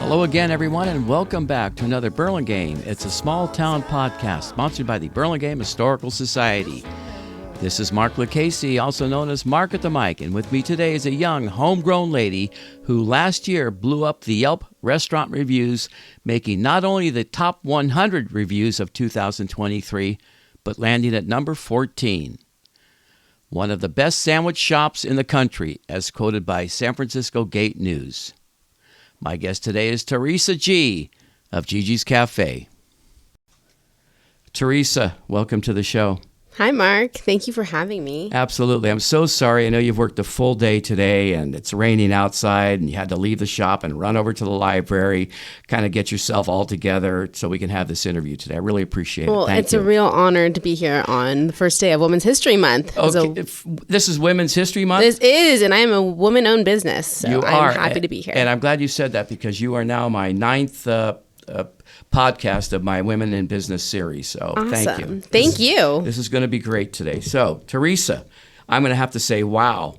Hello again, everyone, and welcome back to another Burlingame. It's a small-town podcast sponsored by the Burlingame Historical Society. This is Mark Lucchese, also known as Mark at the Mic, and with me today is a young, homegrown lady who last year blew up the Yelp restaurant reviews, making not only the top 100 reviews of 2023, but landing at number 14. One of the best sandwich shops in the country, as quoted by San Francisco Gate News. My guest today is Teresa Gee of Gigi's Cafe. Teresa, welcome to the show. Hi, Mark. Thank you for having me. Absolutely. I'm so sorry. I know you've worked a full day today and it's raining outside and you had to leave the shop and run over to the library, kind of get yourself all together so we can have this interview today. I really appreciate it. Well, Thank it's you. a real honor to be here on the first day of Women's History Month. Okay. This is Women's History Month? This is, and I am a woman-owned business, so I'm happy to be here. And I'm glad you said that because you are now my ninth podcast of my Women in Business series. So awesome. Thank you. Thank you. This is going to be great today. So, Teresa, I'm going to have to say, wow,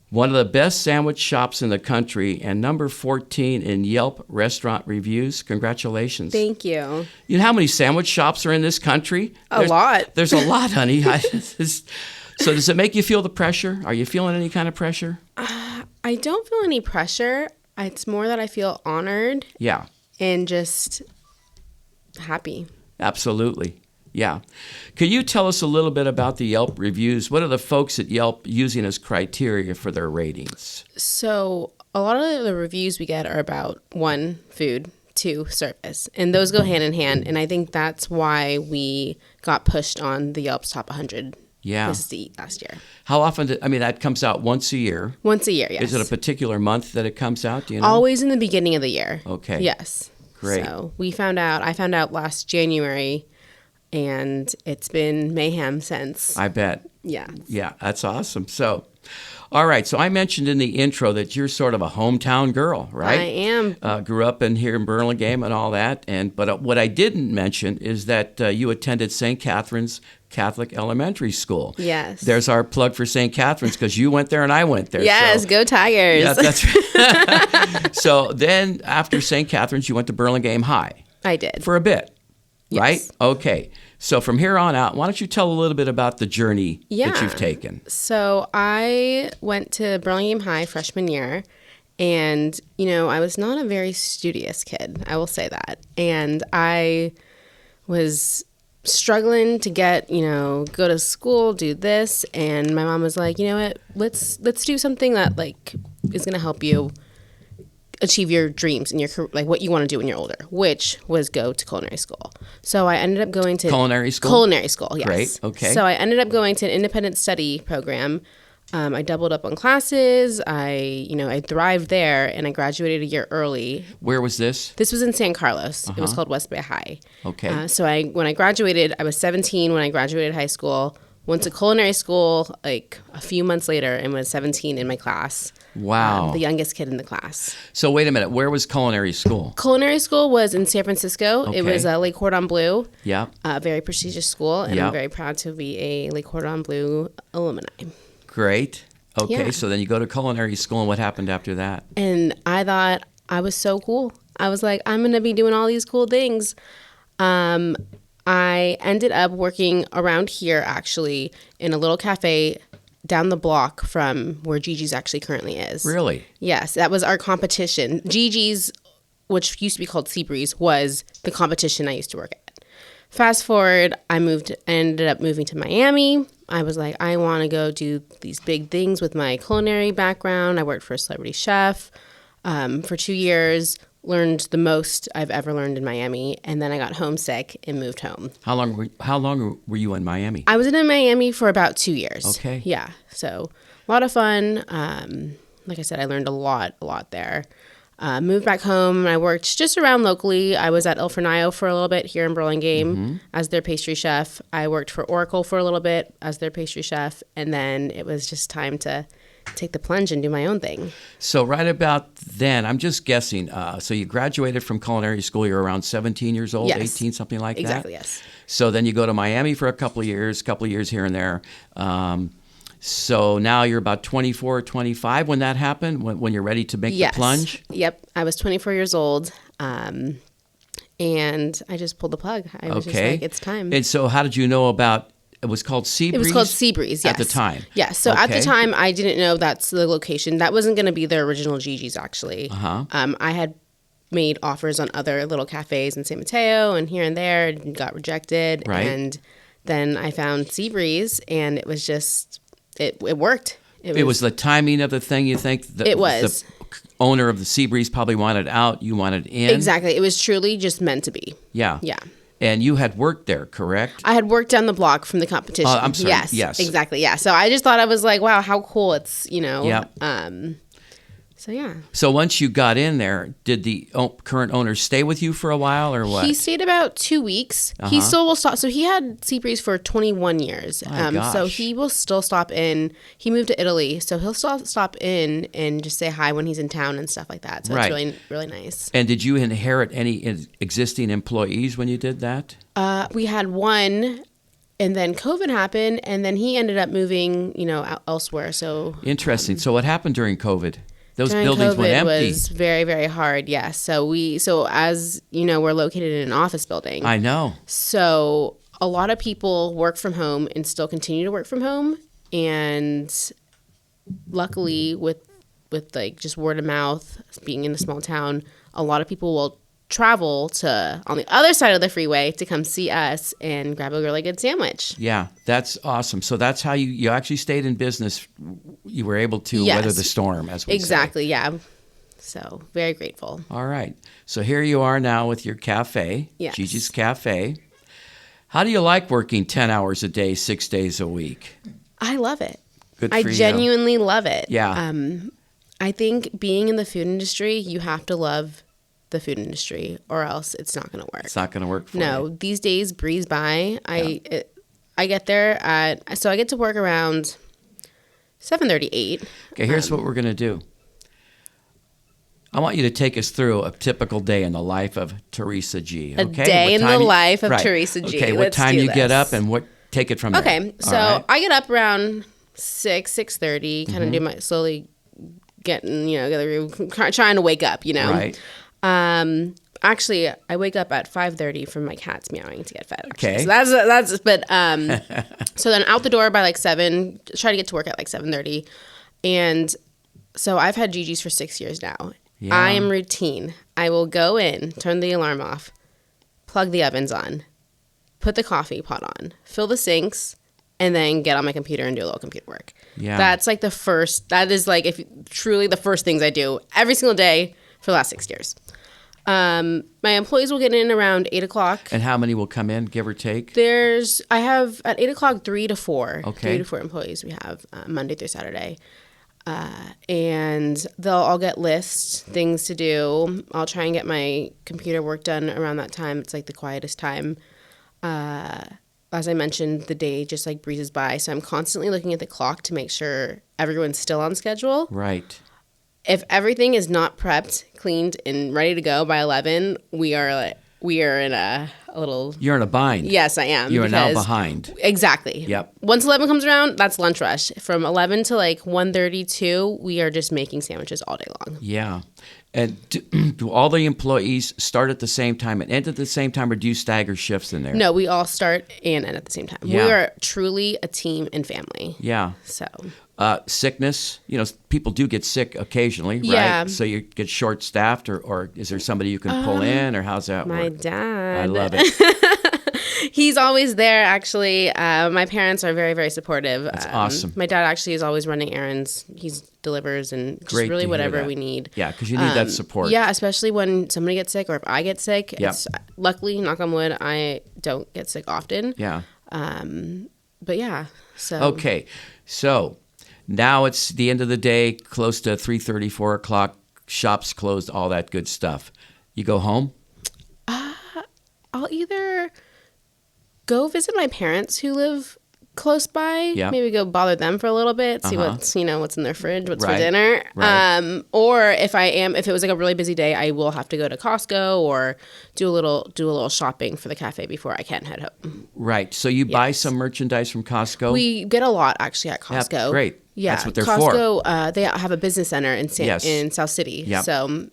one of the best sandwich shops in the country and number 14 in Yelp restaurant reviews. Congratulations. Thank you. You know how many sandwich shops are in this country? A lot. There's a lot, honey. So does it make you feel the pressure? Are you feeling any kind of pressure? I don't feel any pressure. It's more that I feel honored. Yeah. And just happy. Absolutely. Yeah. Can you tell us a little bit about the Yelp reviews? What are the folks at Yelp using as criteria for their ratings? So a lot of the reviews we get are about 1, food, 2, service. And those go hand in hand. And I think that's why we got pushed on the Yelp's top 100 places to eat last year. How often? That comes out once a year. Once a year, yes. Is it a particular month that it comes out? Do you know? Always in the beginning of the year. Okay. Yes. Great. So I found out last January, and it's been mayhem since. I bet. Yeah. Yeah, that's awesome. So, all right. So I mentioned in the intro that you're sort of a hometown girl, right? I am. Grew up here in Burlingame and all that. But what I didn't mention is that you attended St. Catherine's Catholic Elementary School. Yes. There's our plug for St. Catherine's because you went there and I went there. Yes, so. go Tigers. Yeah, that's right. So then after St. Catherine's, you went to Burlingame High. I did. For a bit, yes. Right? Okay. So from here on out, why don't you tell a little bit about the journey that you've taken? So I went to Burlingame High freshman year, and, I was not a very studious kid. I will say that. And I was struggling to get, go to school, do this. And my mom was like, you know what, let's do something that is going to help you achieve your dreams and your what you want to do when you're older, which was go to culinary school. So I ended up going to culinary school. Culinary school, yes. Great. Okay. So I ended up going to an independent study program. I doubled up on classes. I thrived there, and I graduated a year early. Where was this? This was in San Carlos. It was called West Bay High. Okay. So when I graduated, I was 17 when I graduated high school. Went to culinary school a few months later and was 17 in my class. Wow. The youngest kid in the class. So wait a minute. Where was culinary school? Culinary school was in San Francisco. Okay. It was Le Cordon Bleu. Yeah. A very prestigious school, and I'm very proud to be a Le Cordon Bleu alumni. Great. Okay. Yeah. So then you go to culinary school, and what happened after that? And I thought I was so cool. I was like, I'm going to be doing all these cool things. I ended up working around here, actually, in a little cafe down the block from where Gigi's actually currently is. Really? Yes, that was our competition. Gigi's, which used to be called Seabreeze, was the competition I used to work at. Fast forward, I ended up moving to Miami. I was like, I want to go do these big things with my culinary background. I worked for a celebrity chef for 2 years. Learned the most I've ever learned in Miami, and then I got homesick and moved home. How long were you in Miami? I was in Miami for about 2 years. Okay. Yeah, so a lot of fun. Like I said, I learned a lot there. Moved back home, and I worked just around locally. I was at Il Fornaio for a little bit here in Burlingame as their pastry chef. I worked for Oracle for a little bit as their pastry chef, and then it was just time to take the plunge and do my own thing. So right about then, I'm just guessing, so you graduated from culinary school, you're around 17 years old, Yes. 18, something like Exactly, that? yes. So then you go to Miami for a couple of years here and there. So now you're about 24 or 25 when that happened, when you're ready to make the plunge? Yep. I was 24 years old. And I just pulled the plug. I was just like, it's time. And so how did you know about, it was called Seabreeze? It was called Seabreeze, yes. At the time? Yes. So at the time, I didn't know that's the location. That wasn't going to be the original Gigi's, actually. I had made offers on other little cafes in San Mateo and here and there and got rejected. Right. And then I found Seabreeze, and it was just, it worked. It was the timing of the thing, you think? It was. The owner of the Seabreeze probably wanted out, you wanted in? Exactly. It was truly just meant to be. Yeah. Yeah. And you had worked there, correct? I had worked down the block from the competition. Oh, I'm sorry. Yes. Exactly. Yeah. So I just thought, I was like, wow, how cool. It's, Yeah. So yeah. So once you got in there, did the current owner stay with you for a while or what? He stayed about 2 weeks. He still will stop. So he had Seabreeze for 21 years. So he will still stop in. He moved to Italy, so he'll still stop in and just say hi when he's in town and stuff like that. So it's really, really nice. And did you inherit any existing employees when you did that? We had one. And then COVID happened, and then he ended up moving, elsewhere. So interesting. So what happened during COVID? Those during buildings COVID went empty. Was very, very hard. Yes. So as you know, we're located in an office building. I know. So a lot of people work from home and still continue to work from home. And luckily, with like just word of mouth, being in a small town, a lot of people will travel to on the other side of the freeway to come see us and grab a really good sandwich. Yeah, that's awesome. So that's how you actually stayed in business. You were able to weather the storm, as we exactly. say. Yeah. So very grateful. All right. So here you are now with your cafe, yes. Gigi's Cafe. How do you like working 10 hours a day, 6 days a week? I love it. Good for you. I genuinely love it. Yeah. I think being in the food industry, you have to love the food industry, or else it's not going to work. It's not going to work for you. No, these days breeze by. I get there I get to work around 7:38. Okay, here's what we're going to do. I want you to take us through a typical day in the life of Teresa Gee. Okay? A day in the life of Teresa Gee. Okay, what time you get up and take it from there. Okay, so I get up around 6:30, kind of do my slowly getting, trying to wake up, Right. Actually, I wake up at 5:30 from my cats meowing to get fed. Actually. Okay. So that's but so then out the door by like 7, try to get to work at like 7:30. And so I've had Gigi's for 6 years now. Yeah. I am routine. I will go in, turn the alarm off, plug the ovens on, put the coffee pot on, fill the sinks, and then get on my computer and do a little computer work. Yeah. That is like truly the first things I do every single day for the last 6 years. My employees will get in around 8 o'clock. And how many will come in, give or take? I have at 8 o'clock 3 to 4. Okay. 3 to 4 employees we have Monday through Saturday. And they'll all get lists, things to do. I'll try and get my computer work done around that time. It's like the quietest time. As I mentioned, the day just like breezes by. So I'm constantly looking at the clock to make sure everyone's still on schedule. Right. If everything is not prepped, cleaned, and ready to go by 11, we are in a little... You're in a bind. Yes, I am. You are now behind. Exactly. Yep. Once 11 comes around, that's lunch rush. From 11 to like 1:32, we are just making sandwiches all day long. Yeah. And do all the employees start at the same time and end at the same time, or do you stagger shifts in there? No, we all start and end at the same time. Yeah. We are truly a team and family. Yeah. So... sickness, people do get sick occasionally, Yeah. right? So you get short-staffed, or is there somebody you can pull in, or how's that work? My dad. I love it. He's always there, actually. My parents are very, very supportive. That's awesome. My dad actually is always running errands. He delivers and just Great really to hear whatever that. we need. Yeah, because you need that support. Yeah, especially when somebody gets sick or if I get sick. Yep. Luckily, knock on wood, I don't get sick often. Yeah. But yeah, so. Okay, so now it's the end of the day, close to 3:30, 4 o'clock, shops closed, all that good stuff. You go home? I'll either go visit my parents who live close by. Yeah. Maybe go bother them for a little bit, see what's in their fridge, what's for Right. dinner. Right. Or if it was like a really busy day, I will have to go to Costco or do a little shopping for the cafe before I can head home. Right. So you buy some merchandise from Costco? We get a lot actually at Yeah, Costco. great. Yeah, That's what they're Costco, they have a business center in Yes. in South City. Yep. So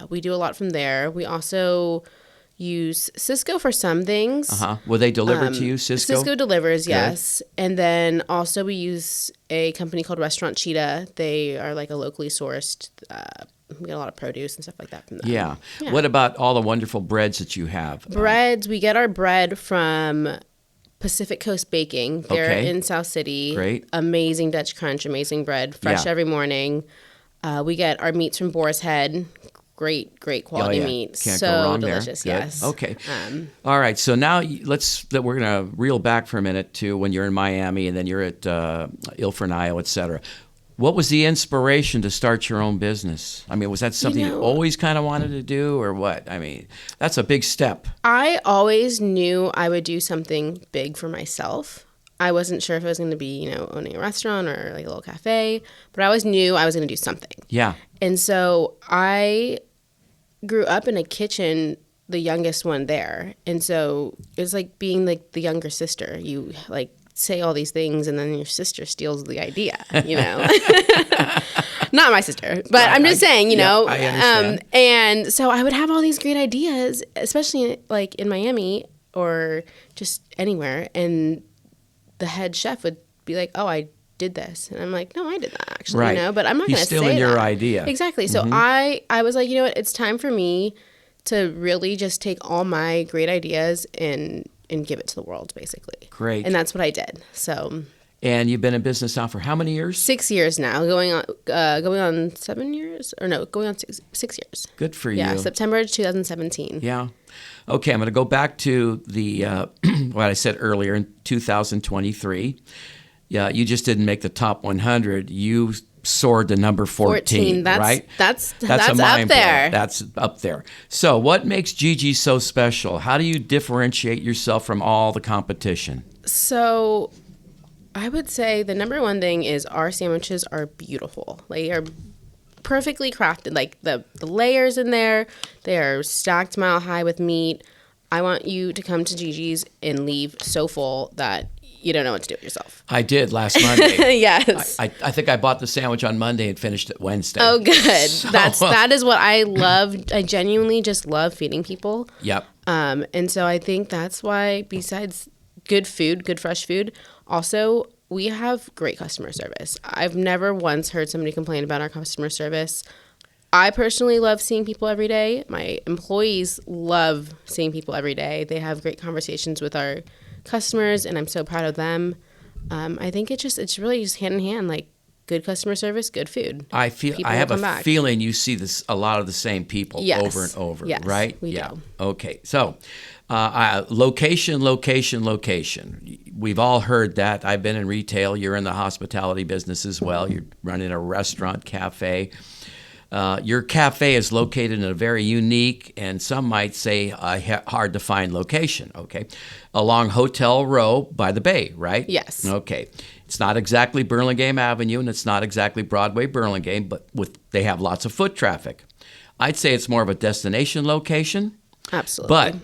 We do a lot from there. We also use Cisco for some things. Will they deliver to you, Cisco? Cisco delivers, yes. And then also we use a company called Restaurant Cheetah. They are like a locally sourced, we get a lot of produce and stuff like that from them. Yeah. What about all the wonderful breads that you have? Breads, we get our bread from Pacific Coast Baking. They're Okay. in South City. Great. Amazing Dutch Crunch, amazing bread, fresh every morning. We get our meats from Boar's Head. Great quality meat. Can't so go wrong delicious, there. Good. yes. Okay. All right. So now we're going to reel back for a minute to when you're in Miami and then you're at Ilfrenial, et cetera. What was the inspiration to start your own business? I mean, was that something you always kind of wanted to do or what? I mean, that's a big step. I always knew I would do something big for myself. I wasn't sure if I was going to be, owning a restaurant or like a little cafe, but I always knew I was going to do something. Yeah. And so I grew up in a kitchen, the youngest one there. And so it was like being like the younger sister. You like say all these things and then your sister steals the idea, Not my sister, but I'm just saying, I understand. And so I would have all these great ideas, especially like in Miami or just anywhere. And the head chef would be like, "Oh, I did this," and I'm like, "No, I did that actually." Right. But I'm not going to say stealing your that. idea. Exactly. So I was like, you know what? It's time for me to really just take all my great ideas and give it to the world, basically. Great. And that's what I did. So. And you've been in business now for how many years? 6 years now, going on 7 years, or no, going on 6 years. Good for you. Yeah, September 2017. Yeah. Okay, I'm going to go back to the what I said earlier in 2023. Yeah, you just didn't make the top 100. You soared to number 14, right? That's a up mind there. blower. That's up there. So what makes Gigi so special? How do you differentiate yourself from all the competition? So I would say the number one thing is our sandwiches are beautiful. They are perfectly crafted. Like the layers in there, they are stacked mile high with meat. I want you to come to Gigi's and leave so full that you don't know what to do with yourself. I did last Monday. Yes. I think I bought the sandwich on Monday and finished it Wednesday. Oh, good. So, That is what I love. I genuinely just love feeding people. Yep. And so I think that's why, besides good food, good fresh food, also we have great customer service. I've never once heard somebody complain about our customer service. I personally love seeing people every day. My employees love seeing people every day. They have great conversations with our customers, and I'm so proud of them. I think it's really just hand in hand, like good customer service, good food. I People have will a come back. feeling you see a lot of the same people Yes. over and over, Yes, right? we yeah. do. Okay. So, location. We've all heard that. I've been in retail. You're in the hospitality business as well. You're running a restaurant, cafe. Your cafe is located in a very unique and some might say hard to find location, okay? Along Hotel Row by the Bay, right? Yes. Okay. It's not exactly Burlingame Avenue and it's not exactly Broadway Burlingame, but they have lots of foot traffic. I'd say it's more of a destination location. Absolutely. But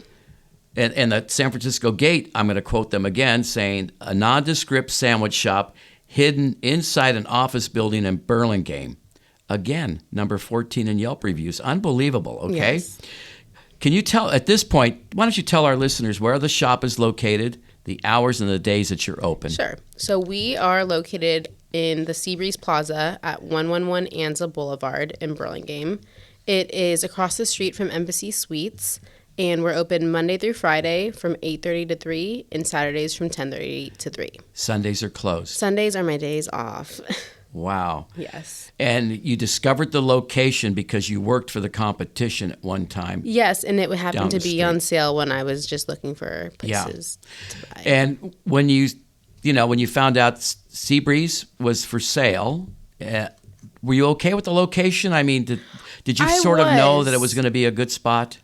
and the San Francisco Gate, I'm going to quote them again, saying a nondescript sandwich shop hidden inside an office building in Burlingame. Again, number 14 in Yelp reviews. Unbelievable, okay? Yes. Can you tell, at this point, why don't you tell our listeners where the shop is located, the hours and the days that you're open? Sure. So we are located in the Seabreeze Plaza at 111 Anza Boulevard in Burlingame. It is across the street from Embassy Suites, and we're open Monday through Friday from 8:30 to 3 and Saturdays from 10:30 to 3. Sundays are closed. Sundays are my days off. Wow. Yes. And you discovered the location because you worked for the competition at one time. Yes, and it would happen Down to the be street. on sale when I was just looking for places to buy. And when you found out Seabreeze was for sale, were you okay with the location? I mean, did you I sort of know was. that it was going to be a good spot?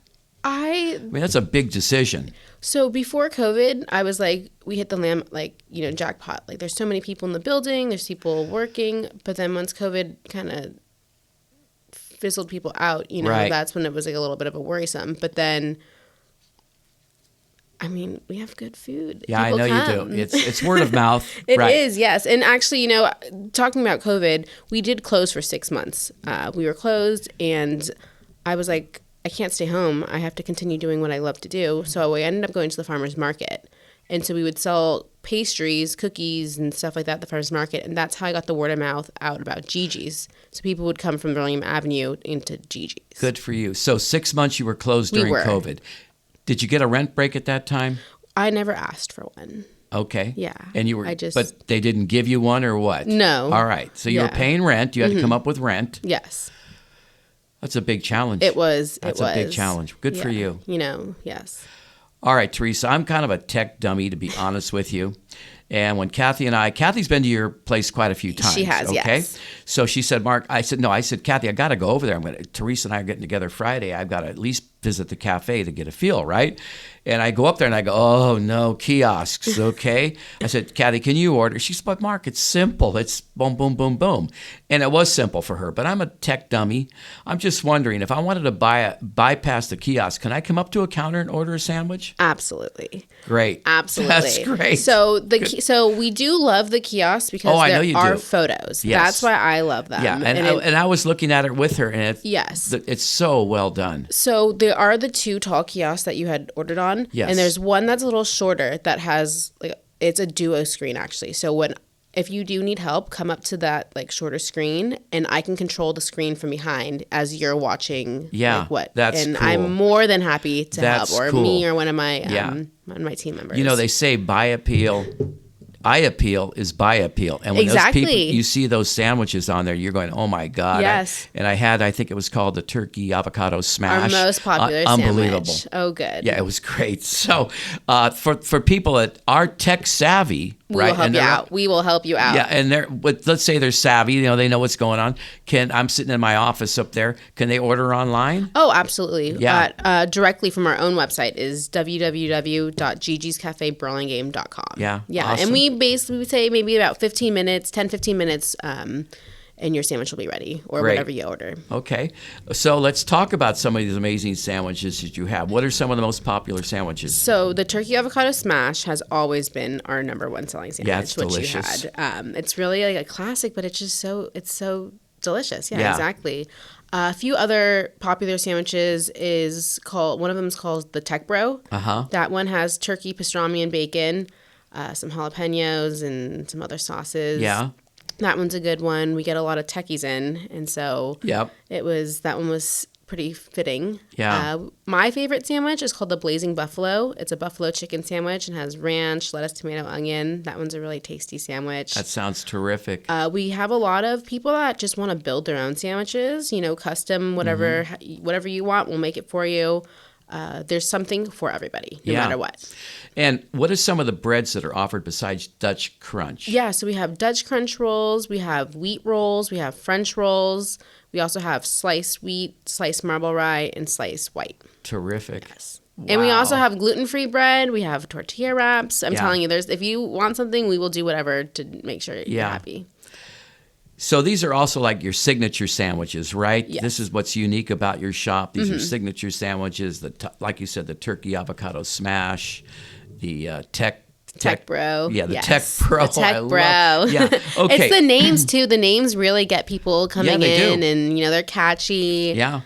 I mean, that's a big decision. So before COVID, I was like, we hit the jackpot. Like, there's so many people in the building, there's people working. But then once COVID kind of fizzled people out, Right. that's when it was like a little bit of a worrisome. But then, I mean, we have good food. Yeah, People I know come. you do. It's word of mouth. It right. is, yes. And actually, talking about COVID, we did close for 6 months. We were closed, and I was like, I can't stay home. I have to continue doing what I love to do. So I ended up going to the farmer's market. And so we would sell pastries, cookies, and stuff like that at the farmer's market. And that's how I got the word of mouth out about Gigi's. So people would come from Burlingame Avenue into Gigi's. Good for you. So 6 months you were closed during COVID. Did you get a rent break at that time? I never asked for one. Okay. Yeah. And you were, but they didn't give you one or what? No. All right. So you were paying rent. You had to come up with rent. Yes. That's a big challenge. It was. That's a big challenge. Good for you. Yes. All right, Teresa, I'm kind of a tech dummy, to be honest with you. And when Kathy's been to your place quite a few times. She has, okay? yes. So she said, Mark, I said, Kathy, I got to go over there. Teresa and I are getting together Friday. I've got to at least visit the cafe to get a feel, right? And I go up there and I go, oh, no, kiosks, okay? I said, Kathy, can you order? She said, but Mark, it's simple. It's boom, boom, boom, boom. And it was simple for her, but I'm a tech dummy. I'm just wondering, if I wanted to bypass the kiosk, can I come up to a counter and order a sandwich? Absolutely. Great. Absolutely. That's great. So we do love the kiosks because there are photos. Yes. That's why I love them. Yeah, and I was looking at it with her, and it's so well done. So there are the two tall kiosks that you had ordered on. Yes. And there's one that's a little shorter that has it's a duo screen actually. So if you do need help, come up to that shorter screen, and I can control the screen from behind as you're watching. Yeah, that's and cool. I'm more than happy to help, or cool. me or one of my team members. You know, they say buy appeal. I appeal is buy appeal. And when those people, you see those sandwiches on there, you're going, oh my God. Yes. I think it was called the turkey avocado smash. Our most popular unbelievable. Sandwich. Oh, good. Yeah, it was great. So for people that are tech savvy, we will help you out. We will help you out. Yeah, and let's say they're savvy, they know what's going on. I'm sitting in my office up there. Can they order online? Oh, absolutely. Yeah. Directly from our own website is www.gigiscafeburlingame.com. Yeah. Yeah. Awesome. And we basically say maybe about 15 minutes, and your sandwich will be ready, or whatever you order. Okay. So let's talk about some of these amazing sandwiches that you have. What are some of the most popular sandwiches? So the turkey avocado smash has always been our number one selling sandwich. Yeah, it's delicious. You had. It's really a classic, but it's so delicious. Yeah, exactly. A few other popular sandwiches one of them is called the Tech Bro. That one has turkey, pastrami, and bacon, some jalapenos, and some other sauces. Yeah. That one's a good one. We get a lot of techies in, and so that one was pretty fitting. Yeah. My favorite sandwich is called the Blazing Buffalo. It's a buffalo chicken sandwich and has ranch, lettuce, tomato, onion. That one's a really tasty sandwich. That sounds terrific. We have a lot of people that just want to build their own sandwiches, custom, whatever you want, we'll make it for you. There's something for everybody, no matter what. And what are some of the breads that are offered besides Dutch Crunch? Yeah, so we have Dutch Crunch rolls, we have wheat rolls, we have French rolls. We also have sliced wheat, sliced marble rye, and sliced white. Terrific. Yes. Wow. And we also have gluten-free bread. We have tortilla wraps. I'm telling you, if you want something, we will do whatever to make sure you're happy. So these are also like your signature sandwiches, right? Yes. This is what's unique about your shop. These are signature sandwiches, like you said, the turkey avocado smash, the Tech Bro. Yeah, the Tech Bro. The Tech Bro. Yeah. Okay. It's the names, too. The names really get people coming in, and, they're catchy. Yeah.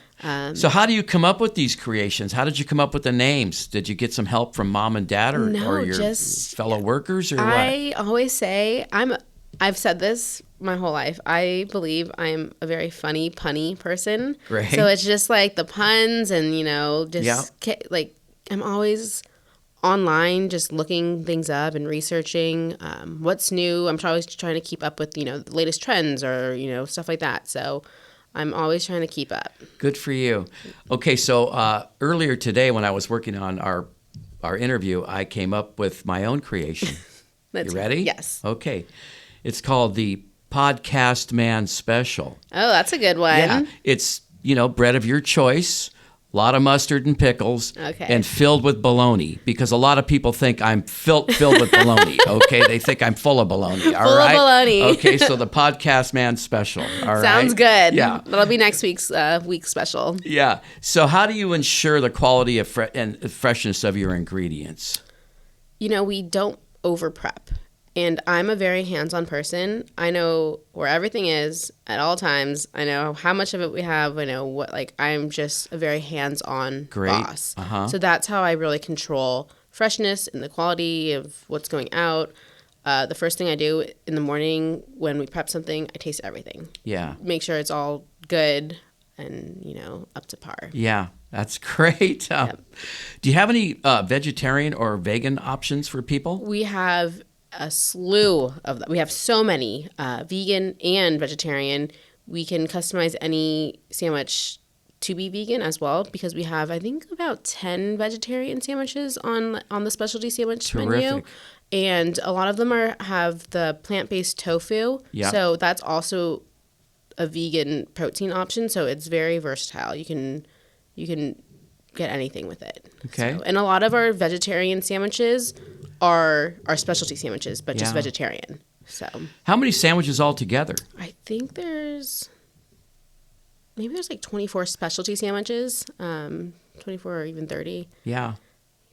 So how do you come up with these creations? How did you come up with the names? Did you get some help from mom and dad or your fellow workers or what? I always say, I've said this my whole life. I believe I'm a very funny, punny person. Great. So it's just like the puns and, I'm always online just looking things up and researching what's new. I'm always trying to keep up with, the latest trends or, stuff like that. So I'm always trying to keep up. Good for you. Okay, so earlier today when I was working on our interview, I came up with my own creation. You ready? Yes. Okay. It's called the Podcast Man Special. Oh, that's a good one. Yeah. It's, bread of your choice, a lot of mustard and pickles, and filled with bologna, because a lot of people think I'm filled with bologna, okay? They think I'm full of bologna, all right? Full of bologna. Okay, so the Podcast Man Special, all right? Sounds good. Yeah. That'll be next week's week special. Yeah. So how do you ensure the quality and freshness of your ingredients? We don't over prep. And I'm a very hands-on person. I know where everything is at all times. I know how much of it we have. I know what, like, I'm just a very hands-on boss. So that's how I really control freshness and the quality of what's going out. The first thing I do in the morning when we prep something, I taste everything. Yeah. Make sure it's all good and, up to par. Yeah. That's great. Yep. Do you have any vegetarian or vegan options for people? We have a slew of them. We have so many, vegan and vegetarian. We can customize any sandwich to be vegan as well, because we have, I think, about 10 vegetarian sandwiches on the specialty sandwich menu. And a lot of them have the plant-based tofu. Yep. So that's also a vegan protein option. So it's very versatile. You can get anything with it. Okay. And a lot of our vegetarian sandwiches are specialty sandwiches, but just vegetarian. So how many sandwiches altogether? I think there's like 24 specialty sandwiches, 24 or even 30. Yeah.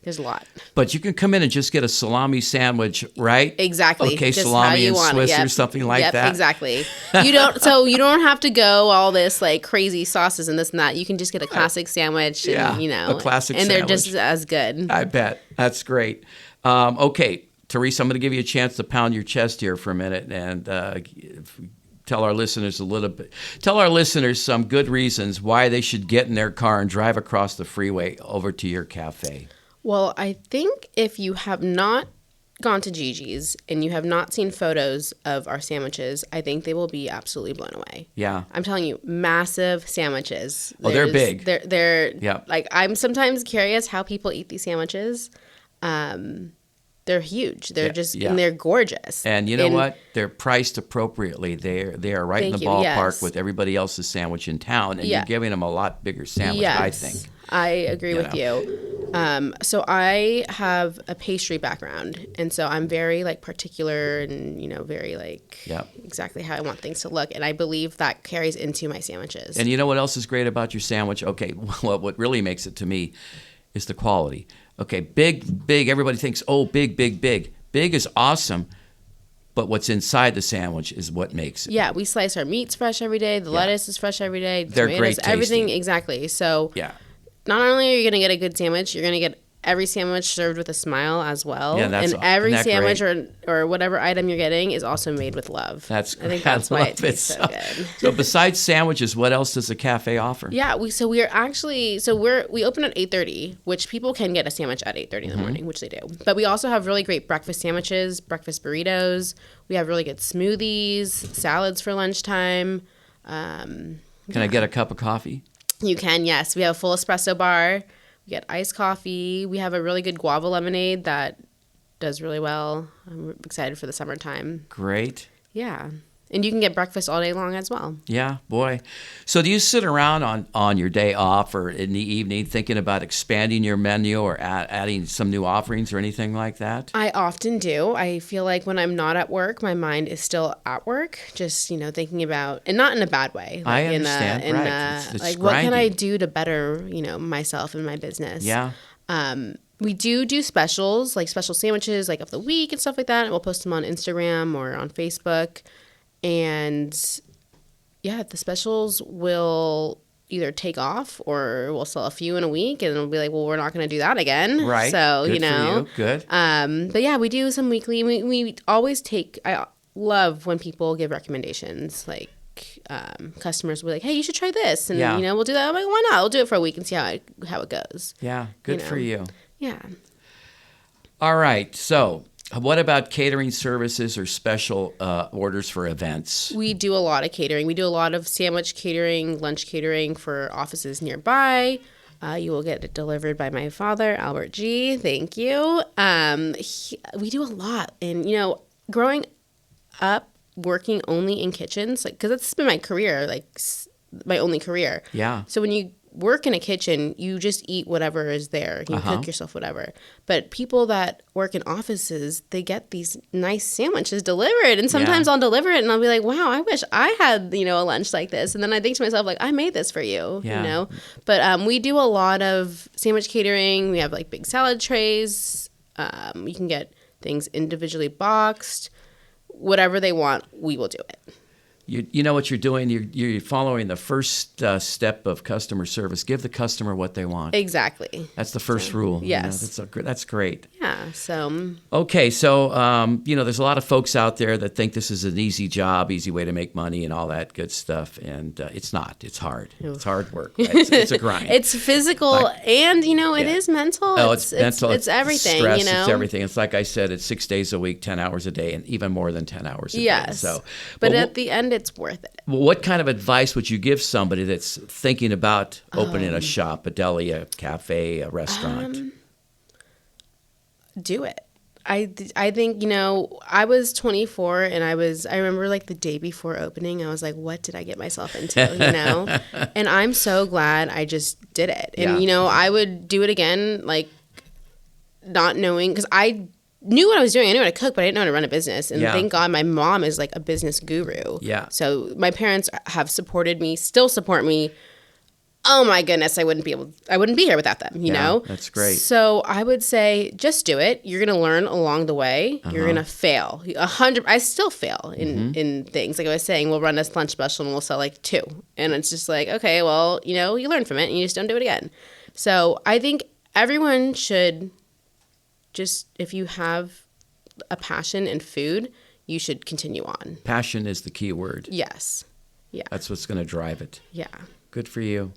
There's a lot. But you can come in and just get a salami sandwich, right? Exactly. Okay, just salami and Swiss Yep. or something like yep, that. Exactly. You don't have to go all this like crazy sauces and this and that. You can just get a classic sandwich and a classic and sandwich. they're just as good. I bet. That's great. Okay, Teresa, I'm going to give you a chance to pound your chest here for a minute and tell our listeners some good reasons why they should get in their car and drive across the freeway over to your cafe. Well, I think if you have not gone to Gigi's and you have not seen photos of our sandwiches, I think they will be absolutely blown away. Yeah. I'm telling you, massive sandwiches. Oh, they're big. They're like, I'm sometimes curious how people eat these sandwiches. They're huge. They're and they're gorgeous. And you know what? They're priced appropriately. They are right in the ballpark with everybody else's sandwich in town, and you're giving them a lot bigger sandwich, I think. I agree with you. So I have a pastry background, and so I'm very particular and very exactly how I want things to look, and I believe that carries into my sandwiches. And you know what else is great about your sandwich? Okay, what really makes it to me is the quality. Okay, big. Everybody thinks, oh, big. Big is awesome, but what's inside the sandwich is what makes it. Yeah, we slice our meats fresh every day. The lettuce is fresh every day. They're tomatoes, great tasting. Everything, exactly. So not only are you going to get a good sandwich, you're going to get every sandwich served with a smile as well. Yeah, and every sandwich or whatever item you're getting is also made with love. That's great. I think that's why it tastes so good. So besides sandwiches, what else does the cafe offer? Yeah, we open at 8:30, which people can get a sandwich at 8:30 in the morning, which they do. But we also have really great breakfast sandwiches, breakfast burritos. We have really good smoothies, salads for lunchtime. Can I get a cup of coffee? You can, yes. We have a full espresso bar. We get iced coffee. We have a really good guava lemonade that does really well. I'm excited for the summertime. Great. Yeah. And you can get breakfast all day long as well. Yeah, boy. So do you sit around on your day off or in the evening thinking about expanding your menu or adding some new offerings or anything like that? I often do. I feel like when I'm not at work, my mind is still at work, just, thinking about, and not in a bad way. I understand, it's what can I do to better, myself and my business? Yeah. We do specials, like special sandwiches, like of the week and stuff like that. And we'll post them on Instagram or on Facebook. And the specials will either take off or we'll sell a few in a week and it'll be like, well, we're not going to do that again. Right. So, Good for you. Good. But yeah, we do some weekly. We always I love when people give recommendations, like customers will be like, hey, you should try this. And, we'll do that. I'm like, why not? We'll do it for a week and see how it goes. Yeah. Good for you. Yeah. All right. So what about catering services or special orders for events? We do a lot of catering. We do a lot of sandwich catering, lunch catering for offices nearby. You will get it delivered by my father, Albert G. Thank you. We do a lot. And, growing up, working only in kitchens, because that's been my career, my only career. Yeah. So when you work in a kitchen, you just eat whatever is there. You cook yourself whatever. But people that work in offices, they get these nice sandwiches delivered. And sometimes I'll deliver it and I'll be like, wow, I wish I had, a lunch like this. And then I think to myself, I made this for you, But we do a lot of sandwich catering. We have big salad trays. You can get things individually boxed. Whatever they want, we will do it. You know what you're doing? You're following the first step of customer service. Give the customer what they want. Exactly. That's the first rule. Yes. That's great. Yeah. So. Okay. So, there's a lot of folks out there that think this is an easy job, easy way to make money and all that good stuff. And it's not. It's hard. It's hard work. Right? It's a grind. It's physical and, it is mental. Oh, it's mental. It's everything, stress, It's everything. It's like I said, it's 6 days a week, 10 hours a day, and even more than 10 hours a day. Yes. So, but at the end, it's worth it. What kind of advice would you give somebody that's thinking about opening a shop, a deli, a cafe, a restaurant? Do it. I think, I was 24 and I remember like the day before opening, I was like, what did I get myself into, And I'm so glad I just did it. And, I would do it again, like not knowing, because I knew what I was doing. I knew how to cook, but I didn't know how to run a business. And thank God my mom is like a business guru. Yeah. So my parents have supported me, still support me. Oh my goodness, I wouldn't be here without them, you know? That's great. So I would say just do it. You're going to learn along the way. You're going to fail. I still fail in things. Like I was saying, we'll run this lunch special and we'll sell like 2. And it's just like, okay, well, you learn from it and you just don't do it again. So I think everyone should just, if you have a passion in food, you should continue on. Passion is the key word. Yes. Yeah. That's what's going to drive it. Yeah. Good for you.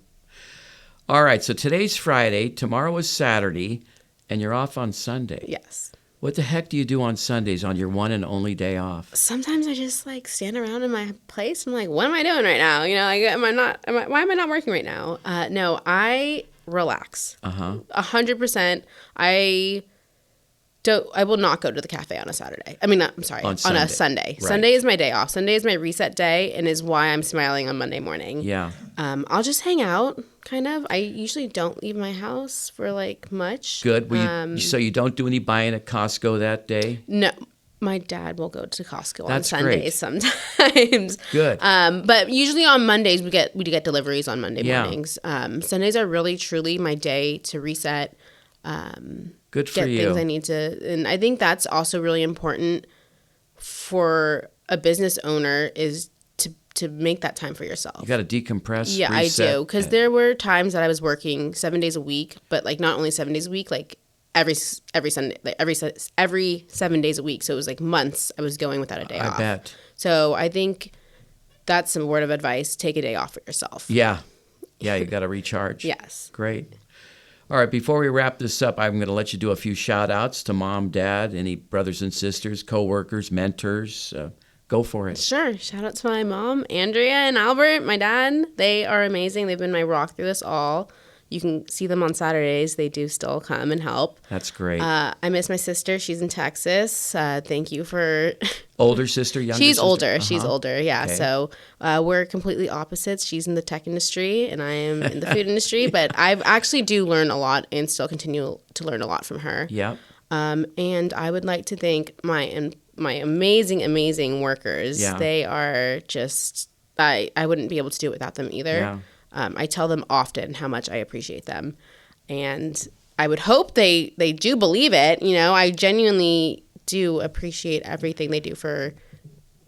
All right, so today's Friday, tomorrow is Saturday, and you're off on Sunday. Yes. What the heck do you do on Sundays on your one and only day off? Sometimes I just like stand around in my place. I'm like, what am I doing right now? Why am I not working right now? No, I relax. 100%. I will not go to the cafe on a Saturday. I mean, I'm sorry, on a Sunday. Right. Sunday is my day off. Sunday is my reset day and is why I'm smiling on Monday morning. Yeah. I'll just hang out, kind of. I usually don't leave my house for like much. Good. So you don't do any buying at Costco that day? No. My dad will go to Costco on That's Sundays great. sometimes. Good. But usually on Mondays we get deliveries on Monday mornings. Sundays are really truly my day to reset. Good for you. Get things I need to, and I think that's also really important for a business owner is to make that time for yourself. You got to decompress. Yeah, reset. I do, because there were times that I was working 7 days a week, but like not only 7 days a week, like every Sunday, like every 7 days a week. So it was like months I was going without a day off. I bet. So I think that's some word of advice: take a day off for yourself. Yeah, you got to recharge. Yes. Great. All right, before we wrap this up, I'm going to let you do a few shout-outs to mom, dad, any brothers and sisters, co-workers, mentors. Go for it. Sure. Shout out to my mom, Andrea, and Albert, my dad. They are amazing. They've been my rock through this all. You can see them on Saturdays. They do still come and help. That's great. I miss my sister. She's in Texas. Thank you for... Older sister, younger She's sister? older. She's older, yeah. Okay. So we're completely opposites. She's in the tech industry, and I am in the food industry. But I actually do learn a lot and still continue to learn a lot from her. Yep. And I would like to thank my amazing, amazing workers. Yeah. They are just... I wouldn't be able to do it without them either. Yeah. I tell them often how much I appreciate them. And I would hope they do believe it. I genuinely do appreciate everything they do for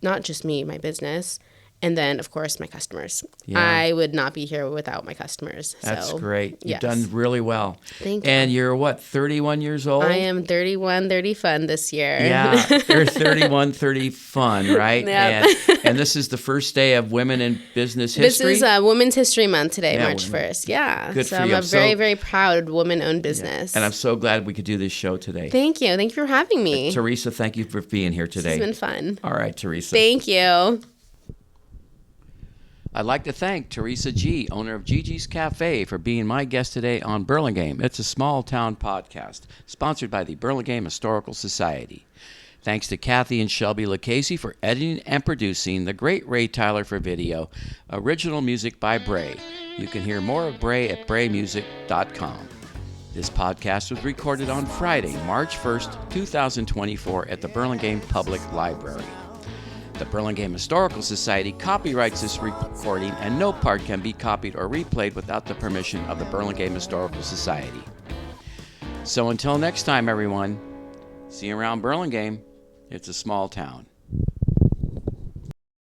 not just me, my business, and then, of course, my customers. Yeah. I would not be here without my customers. That's great. You've yes. done really well. Thank you. And you're, 31 years old? I am 31, 30 fun this year. Yeah, you're 31, 30 fun, right? Yep. And this is the first day of Women in Business History? This is Women's History Month today, Yeah, March 1st. Yeah. Good so for I'm you. a very, very proud woman-owned business. And I'm so glad we could do this show today. Thank you. Thank you for having me. Teresa, thank you for being here today. It's been fun. All right, Teresa. Thank you. I'd like to thank Teresa Gee, owner of Gigi's Cafe, for being my guest today on Burlingame. It's a small town podcast sponsored by the Burlingame Historical Society. Thanks to Kathy and Shelby Lucchese for editing and producing, the great Ray Tyler for video, original music by Bray. You can hear more of Bray at braymusic.com. This podcast was recorded on Friday, March 1st, 2024 at the Burlingame Public Library. The Burlingame Historical Society copyrights this recording, and no part can be copied or replayed without the permission of the Burlingame Historical Society. So until next time, everyone, See you around Burlingame. It's a small town.